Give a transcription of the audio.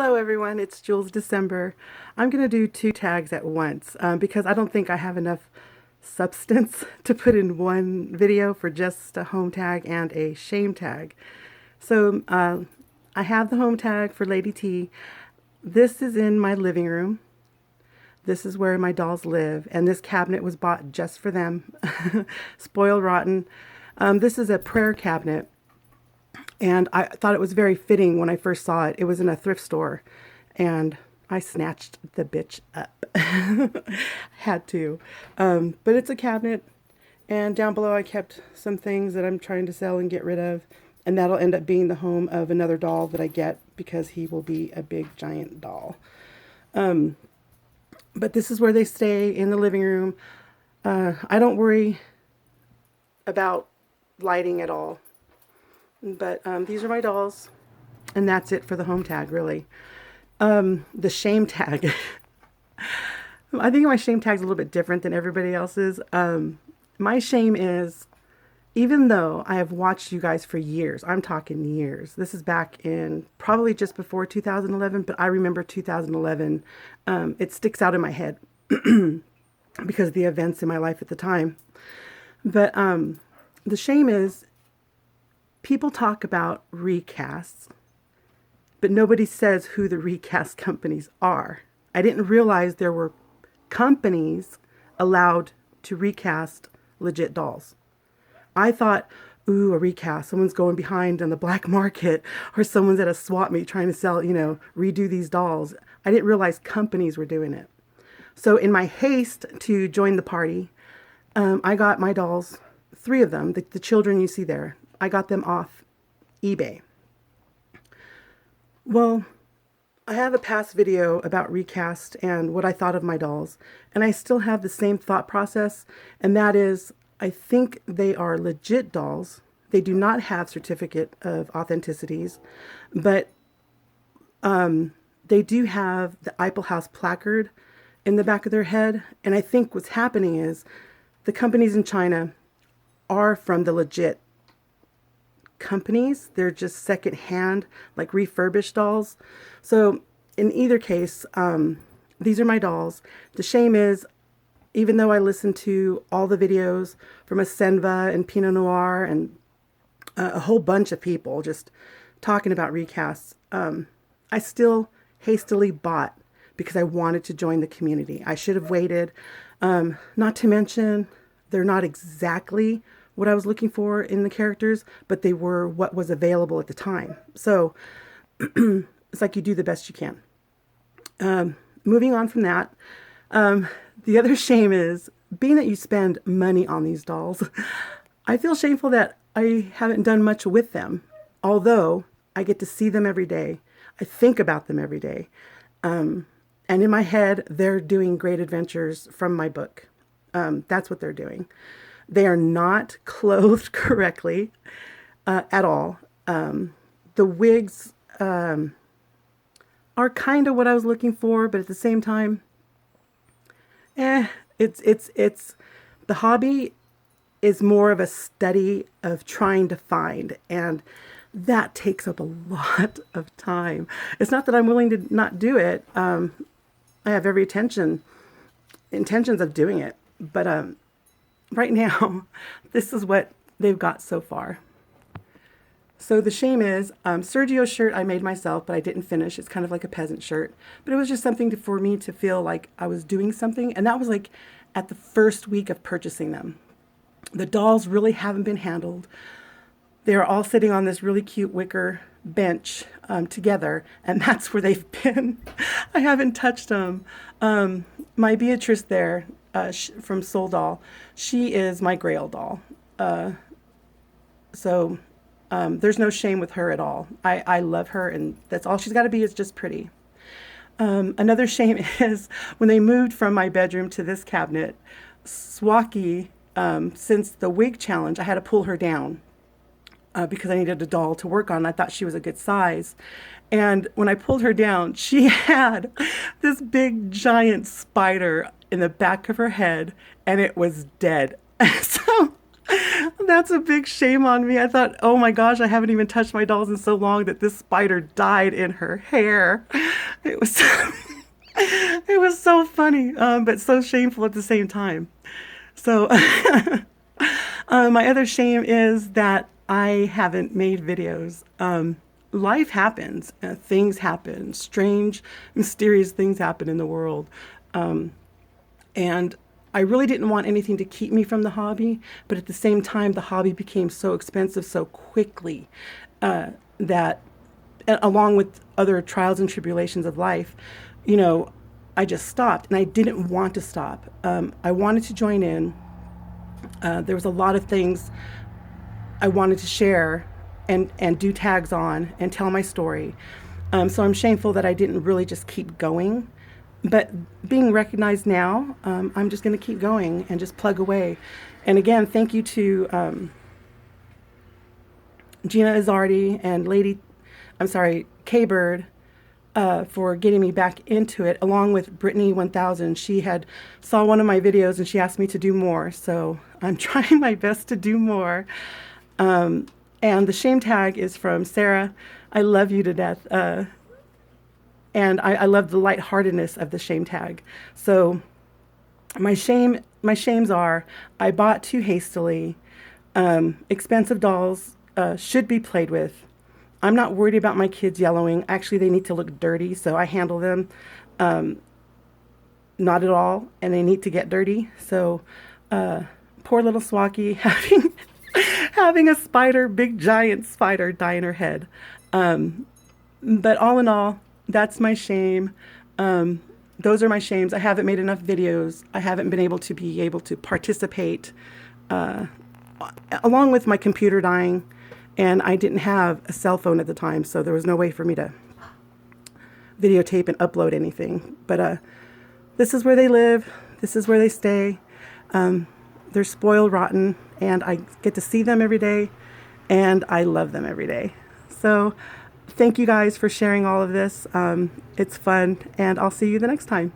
Hello everyone, it's Jules December. I'm going to do two tags at once because I don't think I have enough substance to put in one video for just a home tag and a shame tag. So I have the home tag for Lady T. This is in my living room. This is where my dolls live, and this cabinet was bought just for them. Spoiled rotten. This is a prayer cabinet. And I thought it was very fitting when I first saw it. It was in a thrift store, and I snatched the bitch up. Had to. But it's a cabinet, and down below I kept some things that I'm trying to sell and get rid of, and that'll end up being the home of another doll that I get because he will be a big giant doll. But this is where they stay, in the living room. I don't worry about lighting at all. But these are my dolls, and that's it for the home tag, really. The shame tag. I think my shame tag is a little bit different than everybody else's. My shame is, even though I have watched you guys for years, I'm talking years. This is back in probably just before 2011, but I remember 2011. It sticks out in my head because of the events in my life at the time. But the shame is, people talk about recasts, but nobody says who the recast companies are. I didn't realize there were companies allowed to recast legit dolls. I thought, ooh, a recast, someone's going behind on the black market, or someone's at a swap meet trying to sell, redo these dolls. I didn't realize companies were doing it. So in my haste to join the party, I got my dolls, 3 of them, the children you see there. I got them off eBay. Well, I have a past video about recast and what I thought of my dolls, and I still have the same thought process, and that is, I think they are legit dolls. They do not have certificate of authenticities, but they do have the Eiffel House placard in the back of their head, and I think what's happening is the companies in China are from the legit companies. They're just secondhand, like refurbished dolls. So in either case, these are my dolls. The shame is, even though I listened to all the videos from Asenva and Pinot Noir and a whole bunch of people just talking about recasts, I still hastily bought because I wanted to join the community. I should have waited. Not to mention, they're not exactly what I was looking for in the characters, but they were what was available at the time. So it's like you do the best you can. Moving on from that, the other shame is, being that you spend money on these dolls, I feel shameful that I haven't done much with them, although I get to see them every day. I think about them every day. And in my head, they're doing great adventures from my book. That's what they're doing. They are not clothed correctly at all. The wigs are kind of what I was looking for, but at the same time, it's the hobby is more of a study of trying to find, and that takes up a lot of time. It's not that I'm willing to not do it. I have every intentions of doing it, but right now, this is what they've got so far. So the shame is, Sergio's shirt I made myself, but I didn't finish. It's kind of like a peasant shirt, but it was just something for me to feel like I was doing something. And that was like at the first week of purchasing them. The dolls really haven't been handled. They're all sitting on this really cute wicker bench together, and that's where they've been. I haven't touched them. My Beatrice there, from Soul Doll, she is my Grail doll. So there's no shame with her at all. I love her, and that's all she's got to be, is just pretty. Another shame is, when they moved from my bedroom to this cabinet, Swaki, since the wig challenge, I had to pull her down because I needed a doll to work on. I thought she was a good size. And when I pulled her down, she had this big giant spider in the back of her head, and it was dead. So That's a big shame on me. I thought, oh my gosh, I haven't even touched my dolls in so long that this spider died in her hair. It was it was so funny, but so shameful at the same time. So my other shame is that I haven't made videos. Life happens, things happen, strange, mysterious things happen in the world. And I really didn't want anything to keep me from the hobby, but at the same time, the hobby became so expensive so quickly that, along with other trials and tribulations of life, you know, I just stopped, and I didn't want to stop. I wanted to join in. There was a lot of things I wanted to share and do tags on and tell my story. So I'm shameful that I didn't really just keep going. But being recognized now, I'm just going to keep going and just plug away. And again, thank you to Gina Izzardi and K-Bird, for getting me back into it, along with Brittany 1000. She had saw one of my videos and she asked me to do more. So I'm trying my best to do more. And the shame tag is from Sarah. I love you to death. And I love the lightheartedness of the shame tag. So my shames are: I bought too hastily. Expensive dolls should be played with. I'm not worried about my kids yellowing. Actually, they need to look dirty, so I handle them not at all, and they need to get dirty. So poor little Swaki having a spider, big giant spider, die in her head. But all in all, that's my shame. Those are my shames. I haven't made enough videos. I haven't been able to participate, along with my computer dying, and I didn't have a cell phone at the time, so there was no way for me to videotape and upload anything. But this is where they live. This is where they stay. They're spoiled rotten, and I get to see them every day, and I love them every day. So thank you guys for sharing all of this. It's fun, and I'll see you the next time.